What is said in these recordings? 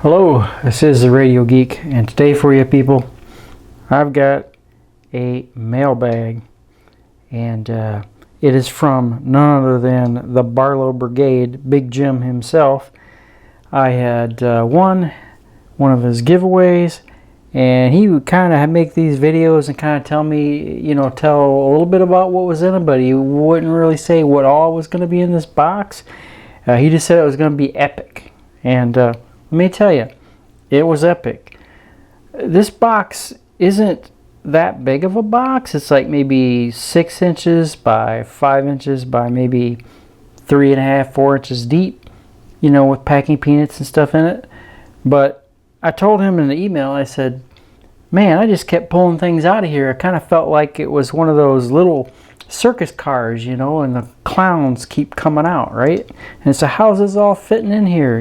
Hello, this is the Radio Geek, and today for you people, I've got a mailbag, and it is from none other than the Barlow Brigade, Big Jim himself. I had won one of his giveaways, and he would kind of make these videos and kind of tell me, tell a little bit about what was in it, but he wouldn't really say what all was going to be in this box. He just said it was going to be epic, and let me tell you, it was epic. This box isn't that big of a box. It's like maybe 6 inches by 5 inches by maybe 3.5, 4 inches deep, with packing peanuts and stuff in it. But I told him in the email, I said, man, I just kept pulling things out of here. I kind of felt like it was one of those little circus cars, and the clowns keep coming out, right? And so how's this all fitting in here,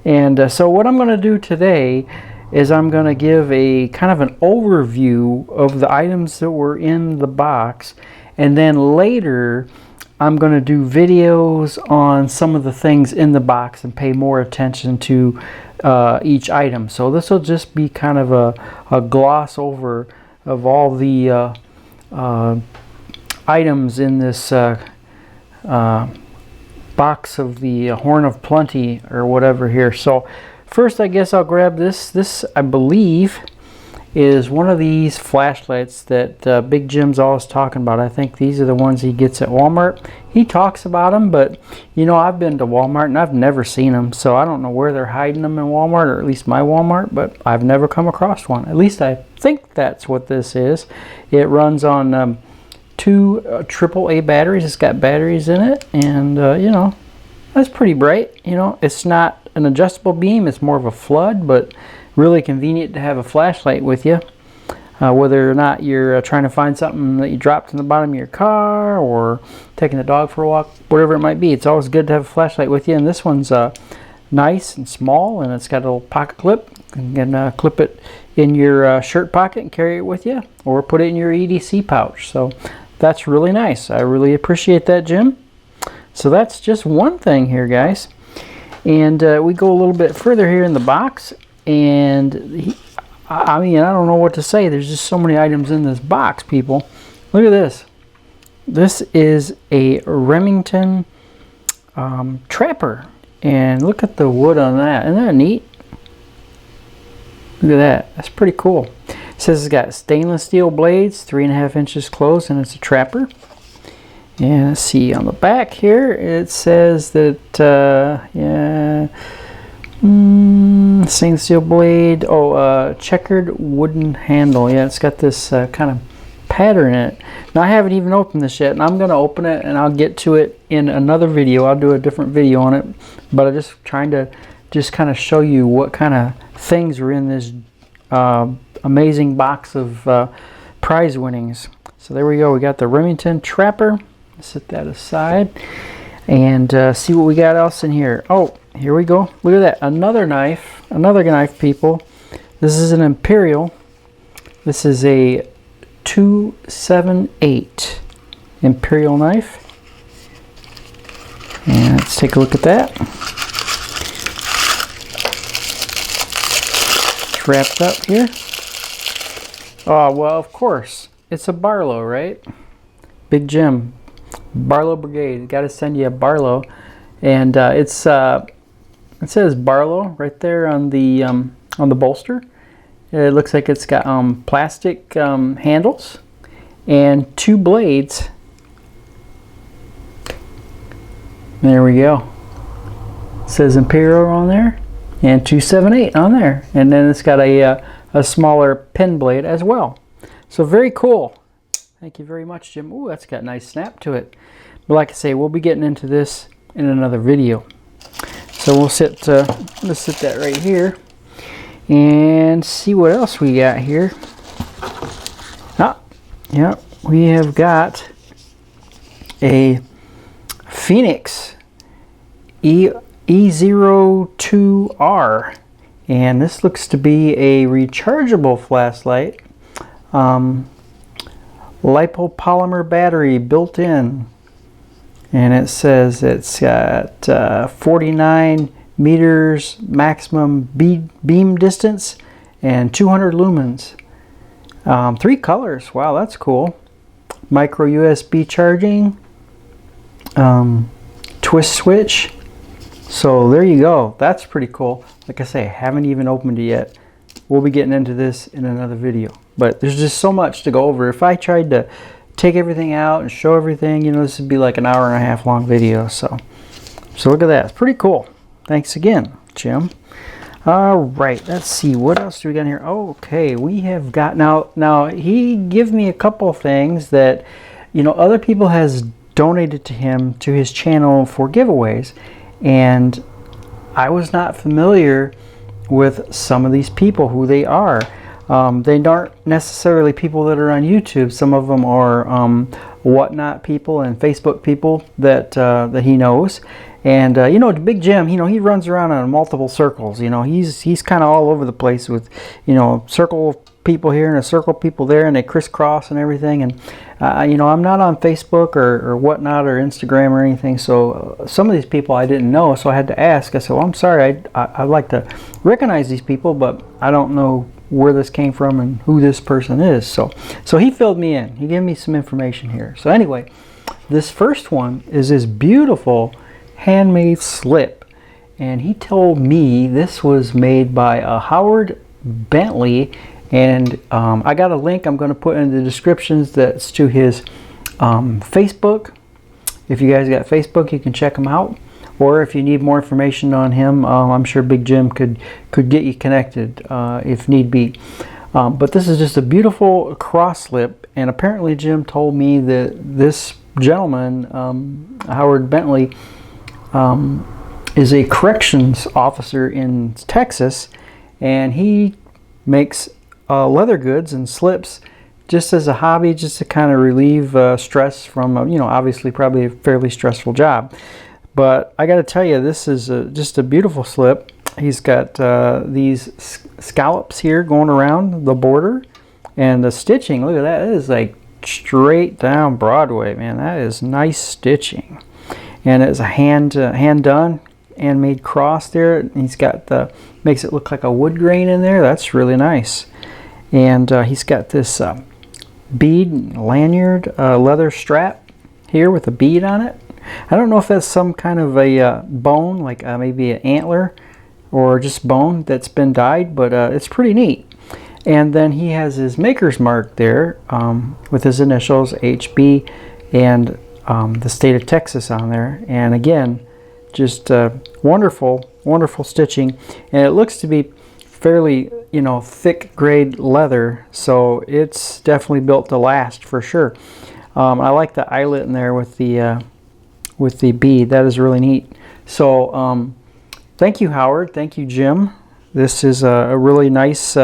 And so what I'm going to do today is I'm going to give a kind of an overview of the items that were in the box, and then later I'm going to do videos on some of the things in the box and pay more attention to each item. So this will just be kind of a gloss over of all the items in this box of the Horn of Plenty or whatever here. So first I guess I'll grab this. This I believe is one of these flashlights that Big Jim's always talking about. I think these are the ones he gets at Walmart. He talks about them, but I've been to Walmart and I've never seen them, so I don't know where they're hiding them in Walmart, or at least my Walmart, but I've never come across one. At least I think that's what this is. It runs on 2 AAA batteries. It's got batteries in it, and that's pretty bright. It's not an adjustable beam, it's more of a flood, but really convenient to have a flashlight with you, whether or not you're trying to find something that you dropped in the bottom of your car or taking the dog for a walk, whatever it might be. It's always good to have a flashlight with you. And this one's nice and small, and it's got a little pocket clip. You can clip it in your shirt pocket and carry it with you, or put it in your EDC pouch. So that's really nice. I really appreciate that, Jim. So that's just one thing here, guys. And we go a little bit further here in the box, and I don't know what to say. There's just so many items in this box, people. Look at this. This is a Remington trapper, and look at the wood on that. Isn't that neat? Look at that. That's pretty cool. It says it's got stainless steel blades, 3.5 inches closed, and it's a trapper. And let's see, on the back here it says that stainless steel blade, checkered wooden handle. Yeah, it's got this kind of pattern in it. Now I haven't even opened this yet, and I'm going to open it and I'll get to it in another video. I'll do a different video on it, but I'm just trying to kind of show you what kind of things are in this amazing box of prize winnings. So there we go. We got the Remington trapper. Set that aside and see what we got else in here. Oh, here we go. Look at that. Another knife, people. This is an Imperial. This is a 278 Imperial knife, and let's take a look at that. It's wrapped up here. Oh, well, of course it's a Barlow, right? Big Jim, Barlow Brigade. Got to send you a Barlow, and it says Barlow right there on the bolster. It looks like it's got plastic handles and 2 blades. There we go. It says Imperial on there and 278 on there, and then it's got a smaller pen blade as well. So very cool. Thank you very much, Jim. Ooh, that's got a nice snap to it. But like I say, we'll be getting into this in another video. So we'll let's sit that right here and see what else we got here. Yeah, we have got a Phoenix E02R, and this looks to be a rechargeable flashlight. Lipopolymer battery built in, and it says it's got 49 meters maximum beam distance, and 200 lumens. 3 colors. Wow, that's cool. Micro USB charging. Twist switch. So there you go. That's pretty cool. Like I say, I haven't even opened it yet. We'll be getting into this in another video. But there's just so much to go over. If I tried to take everything out and show everything, you know, this would be like an hour and a half long video. So look at that. It's pretty cool. Thanks again, Jim. All right, let's see. What else do we got here? Okay, we have got... Now, he gave me a couple things that, you know, other people has donated to him, to his channel for giveaways. And I was not familiar with some of these people, who they are. They aren't necessarily people that are on YouTube. Some of them are Whatnot people and Facebook people that he knows. And you know, Big Jim, you know, he runs around on multiple circles. You know, he's kind of all over the place with, you know, circle of people here and a circle of people there, and they crisscross and everything. And you know, I'm not on Facebook or Whatnot or Instagram or anything, so some of these people I didn't know, so I had to ask. I said, well, I'm sorry, I'd like to recognize these people, but I don't know where this came from and who this person is. So he filled me in. He gave me some information here. So anyway, this first one is this beautiful handmade slip, and he told me this was made by a Howard Bentley, and I got a link I'm going to put in the descriptions that's to his Facebook. If you guys got Facebook, you can check him out, or if you need more information on him, I'm sure Big Jim could get you connected if need be. But this is just a beautiful cross slip, and apparently Jim told me that this gentleman, Howard Bentley, is a corrections officer in Texas, and he makes leather goods and slips just as a hobby, just to kind of relieve stress from, you know, obviously probably a fairly stressful job. But I got to tell you, this is just a beautiful slip. He's got these scallops here going around the border, and the stitching, look at that, it is like straight down Broadway, man. That is nice stitching. And it's a hand done, handmade cross there. He's got the, makes it look like a wood grain in there. That's really nice. And he's got this bead lanyard leather strap here with a bead on it. I don't know if that's some kind of a bone, like maybe an antler or just bone that's been dyed, but it's pretty neat. And then he has his maker's mark there with his initials, HB, and the state of Texas on there. And again, just wonderful stitching, and it looks to be fairly, you know, thick grade leather, so it's definitely built to last for sure. I like the eyelet in there with the bead. That is really neat. So thank you, Howard. Thank you, Jim. This is a really nice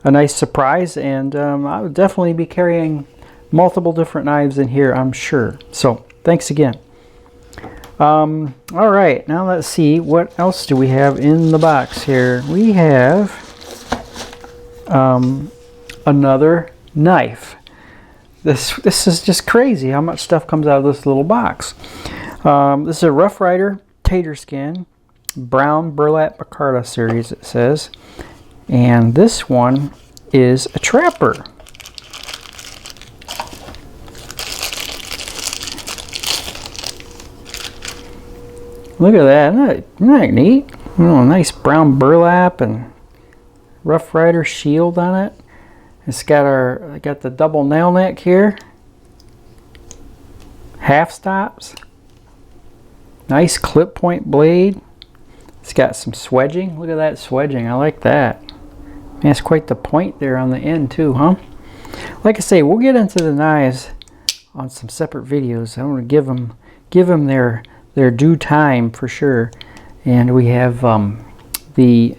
nice surprise, and I would definitely be carrying multiple different knives in here, I'm sure. So thanks again. All right, now let's see, what else do we have in the box here? We have another knife. This is just crazy how much stuff comes out of this little box. This is a Rough Rider Tater Skin Brown Burlap Micarta series, it says. And this one is a Trapper. Look at that. Isn't that neat? Oh, nice brown burlap and Rough Rider shield on it. It's got got the double nail neck here. Half stops. Nice clip point blade. It's got some swedging. Look at that swedging. I like that. Man, it's quite the point there on the end too, huh? Like I say, we'll get into the knives on some separate videos. I want to give them their due time for sure. And we have the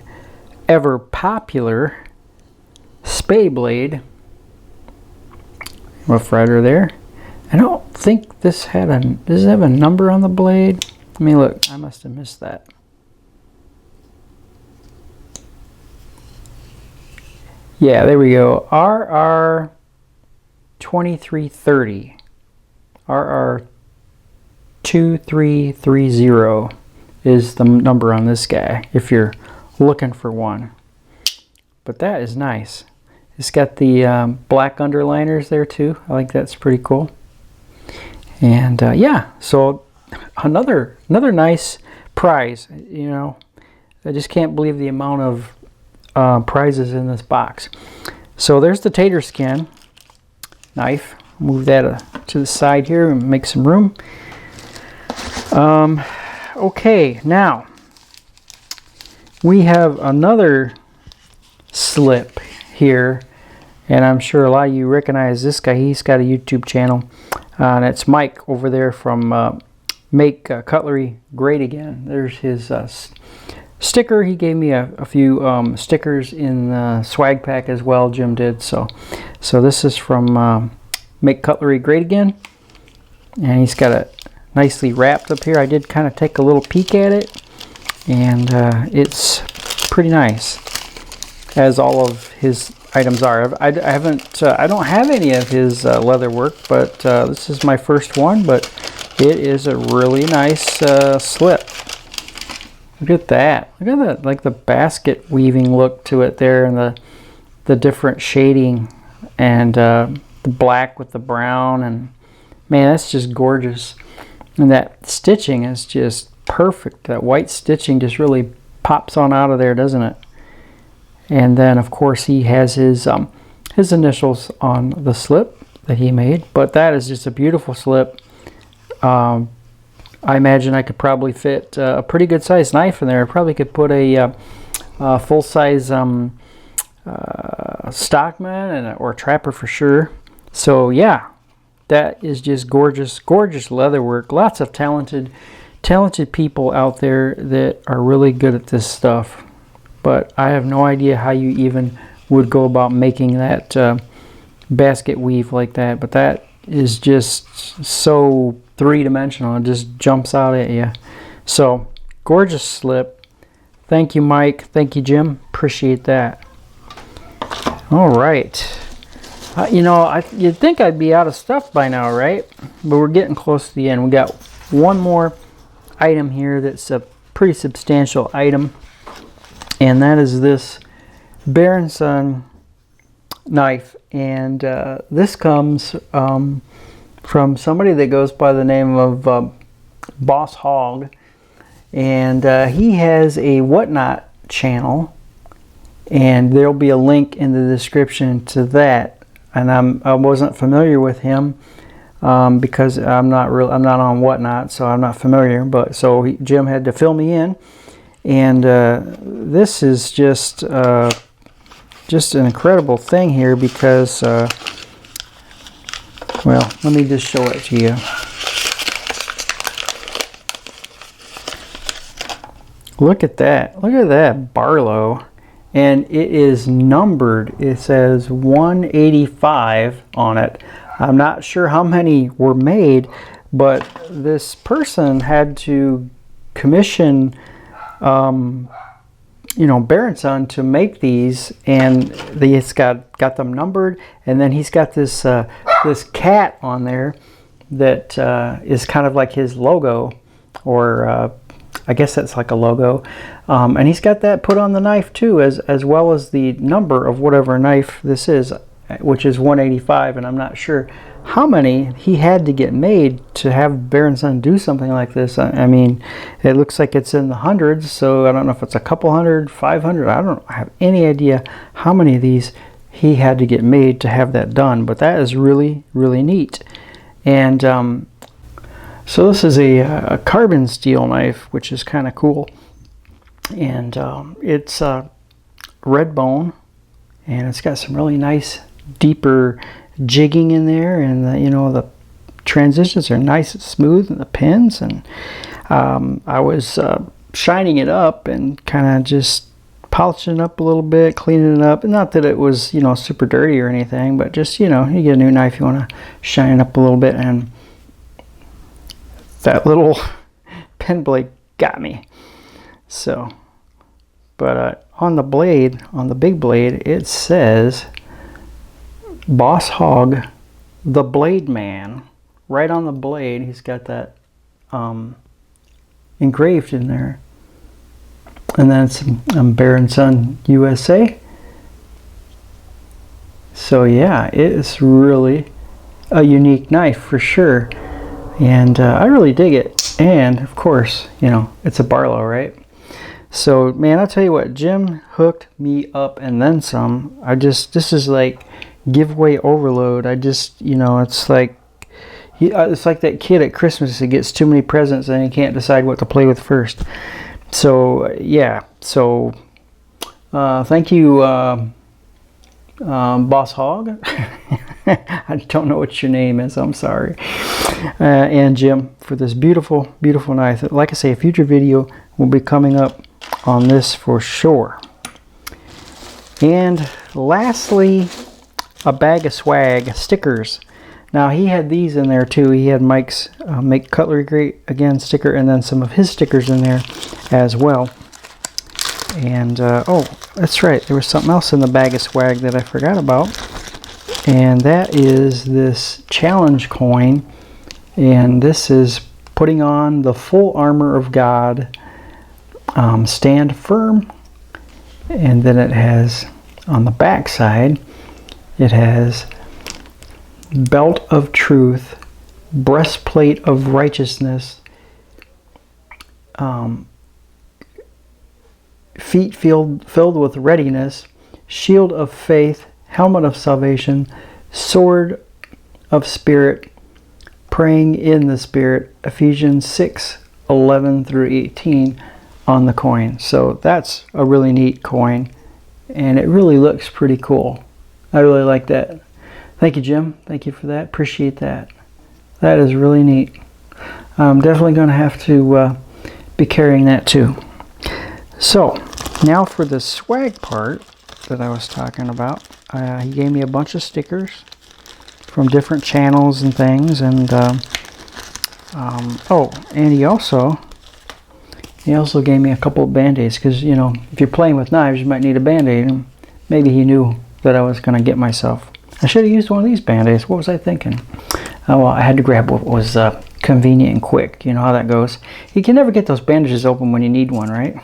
ever popular Spay blade, Rough Rider there. I don't think this had does it have a number on the blade? Let me look. I must have missed that. Yeah, there we go. RR 2330. RR 2330. is the number on this guy if you're looking for one. But that is nice. It's got the black underliners there too. I like that's pretty cool. And yeah, so another nice prize. You know, I just can't believe the amount of prizes in this box. So there's the tater skin knife. Move that to the side here and make some room. Okay, now we have another slip here, and I'm sure a lot of you recognize this guy. He's got a YouTube channel, and it's Mike over there from Make Cutlery Great Again. There's his sticker. He gave me a few stickers in the swag pack as well. Jim did. So this is from Make Cutlery Great Again, and he's got it nicely wrapped up here. I did kind of take a little peek at it, and it's pretty nice, as all of his items are. I don't have any of his leather work, but this is my first one. But it is a really nice slip. Look at that. Look at that, like the basket weaving look to it there, and the different shading, and the black with the brown, and man, that's just gorgeous. And that stitching is just perfect. That white stitching just really pops on out of there, doesn't it? And then of course he has his initials on the slip that he made. But that is just a beautiful slip. I imagine I could probably fit a pretty good sized knife in there. I probably could put a full size stockman or a trapper for sure. So yeah, that is just gorgeous, gorgeous leather work. Lots of talented people out there that are really good at this stuff. But I have no idea how you even would go about making that basket weave like that. But that is just so three-dimensional. It just jumps out at you. So, gorgeous slip. Thank you, Mike. Thank you, Jim. Appreciate that. All right. You know, you'd think I'd be out of stuff by now, right? But we're getting close to the end. We got one more item here that's a pretty substantial item, and that is this Bear & Son knife. And this comes from somebody that goes by the name of Boss Hawg, and he has a Whatnot channel, and there'll be a link in the description to that. And I wasn't familiar with him because I'm not on Whatnot, so I'm not familiar. But so Jim had to fill me in, and this is just an incredible thing here because well, let me just show it to you. Look at that! Look at that Barlow. And it is numbered. It says 185 on it. I'm not sure how many were made, but this person had to commission, you know, Bear & Son to make these, and he's got them numbered. And then he's got this this cat on there that is kind of like his logo, or I guess that's like a logo, and he's got that put on the knife too, as well as the number of whatever knife this is, which is 185. And I'm not sure how many he had to get made to have Bear & Son do something like this. I mean, it looks like it's in the hundreds, so I don't know if it's a couple hundred, 500. I don't have any idea how many of these he had to get made to have that done. But that is really, really neat. And so this is a carbon steel knife, which is kind of cool, and it's red bone, and it's got some really nice deeper jigging in there, and the transitions are nice and smooth, and the pins, and I was shining it up and kind of just polishing it up a little bit, cleaning it up. Not that it was super dirty or anything, but just you get a new knife, you want to shine it up a little bit. And that little pen blade got me. So, but on the blade, on the big blade, it says Boss Hawg, the Blade Man. Right on the blade, he's got that, engraved in there. And then some Bear & Son USA. So yeah, it is really a unique knife for sure. And I really dig it. And of course, you know, it's a Barlow, right? So man, I'll tell you what, Jim hooked me up and then some. This is like giveaway overload. You know, it's like that kid at Christmas that gets too many presents and he can't decide what to play with first. So yeah, so thank you, Boss Hawg. I don't know what your name is, I'm sorry. And Jim, for this beautiful, beautiful knife. Like I say, a future video will be coming up on this for sure. And lastly, a bag of swag, stickers. Now he had these in there too. He had Mike's Make Cutlery Great Again sticker, and then some of his stickers in there as well. And oh, that's right, there was something else in the bag of swag that I forgot about, and that is this challenge coin. And this is putting on the full armor of God, stand firm. And then it has on the back side, it has belt of truth, breastplate of righteousness, feet filled with readiness, shield of faith, helmet of salvation, sword of spirit, praying in the spirit, Ephesians 6:11 through 18 on the coin. So that's a really neat coin, and it really looks pretty cool. I really like that. Thank you, Jim. Thank you for that. Appreciate that. That is really neat. I'm definitely going to have to be carrying that too. So now for the swag part that I was talking about. He gave me a bunch of stickers from different channels and things, and oh, and he also gave me a couple of band-aids, because you know, if you're playing with knives you might need a band-aid, and maybe he knew that I was going to get myself. I should have used one of these band-aids. What was I thinking? Well, I had to grab what was convenient and quick. You know how that goes. You can never get those bandages open when you need one, right?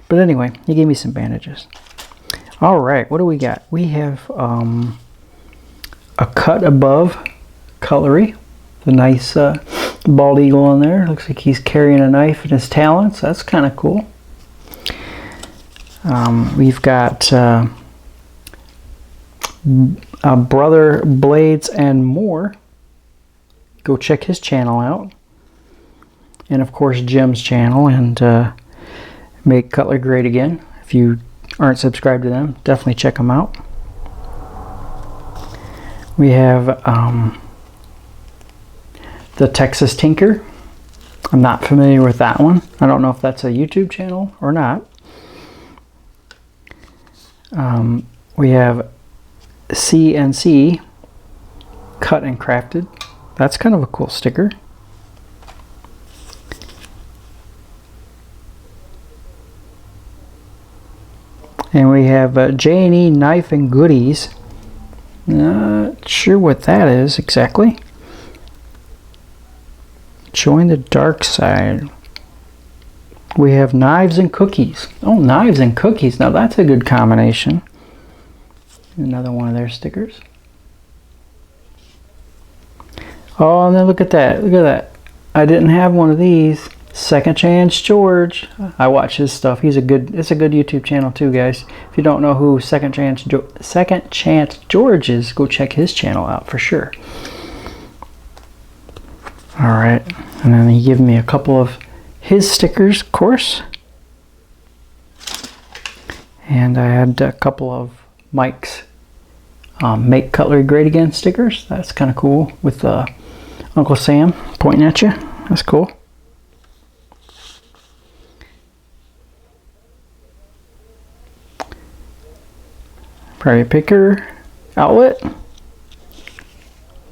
But anyway, he gave me some bandages. All right, what do we got? We have a cut above cutlery. The nice bald eagle on there. Looks like he's carrying a knife in his talons. That's kind of cool. We've got Brother Blades and More. Go check his channel out. And of course Jim's channel, and Make Cutlery Great Again. If you aren't subscribed to them, definitely check them out. We have the Texas Tinker. I'm not familiar with that one. I don't know if that's a YouTube channel or not. We have CNC Cut and Crafted. That's kind of a cool sticker. And we have J&E Knife and Goodies. Not sure what that is exactly. Join the dark side. We have Knives and Cookies. Oh, Knives and Cookies. Now that's a good combination. Another one of their stickers. Oh, and then look at that. Look at that. I didn't have one of these. Second Chance George. I watch his stuff. It's a good YouTube channel too, guys. If you don't know who Second Chance George is, go check his channel out for sure. All right, and then he gave me a couple of his stickers, of course. And I had a couple of Mike's Make Cutlery Great Again stickers. That's kind of cool, with Uncle Sam pointing at you. That's cool. Prairie Picker outlet.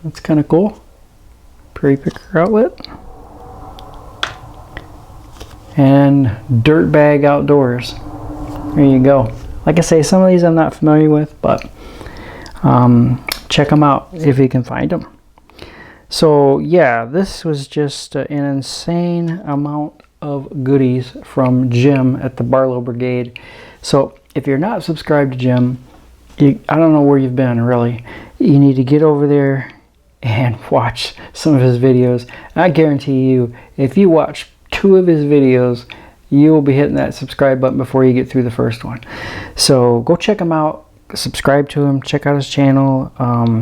That's kind of cool. Prairie Picker outlet. And Dirtbag Outdoors. There you go. Like I say, some of these I'm not familiar with, but check them out if you can find them. So yeah, this was just an insane amount of goodies from Jim at the Barlow Brigade. So if you're not subscribed to Jim, I don't know where you've been, really. You need to get over there and watch some of his videos. I guarantee you, if you watch 2 of his videos, you will be hitting that subscribe button before you get through the first one. So go check him out, subscribe to him, check out his channel.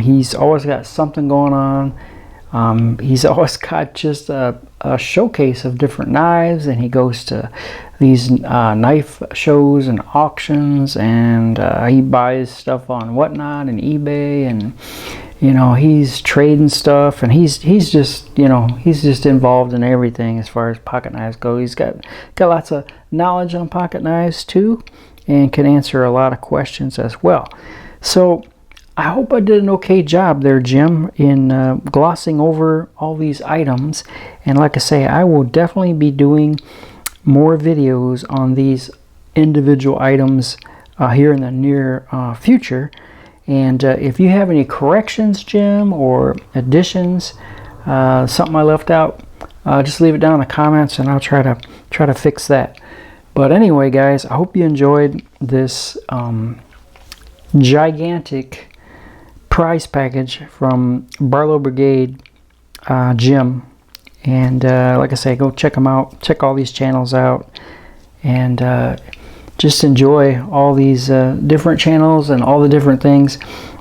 He's always got something going on. He's always got just a showcase of different knives, and he goes to these knife shows and auctions, and he buys stuff on Whatnot and eBay, and you know, he's trading stuff, and he's just, you know, he's just involved in everything as far as pocket knives go. He's got lots of knowledge on pocket knives too, and can answer a lot of questions as well. So I hope I did an okay job there, Jim, in glossing over all these items. And like I say, I will definitely be doing more videos on these individual items here in the near future. And if you have any corrections, Jim, or additions, something I left out, just leave it down in the comments, and I'll try to fix that. But anyway, guys, I hope you enjoyed this gigantic prize package from Barlow Brigade, Jim. And like I say, go check them out, check all these channels out, and just enjoy all these different channels and all the different things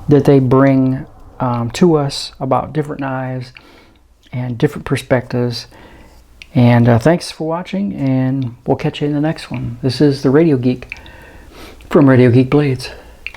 that they bring to us about different knives and different perspectives. And thanks for watching, and we'll catch you in the next one. This is the Radio Geek from Radio Geek Blades.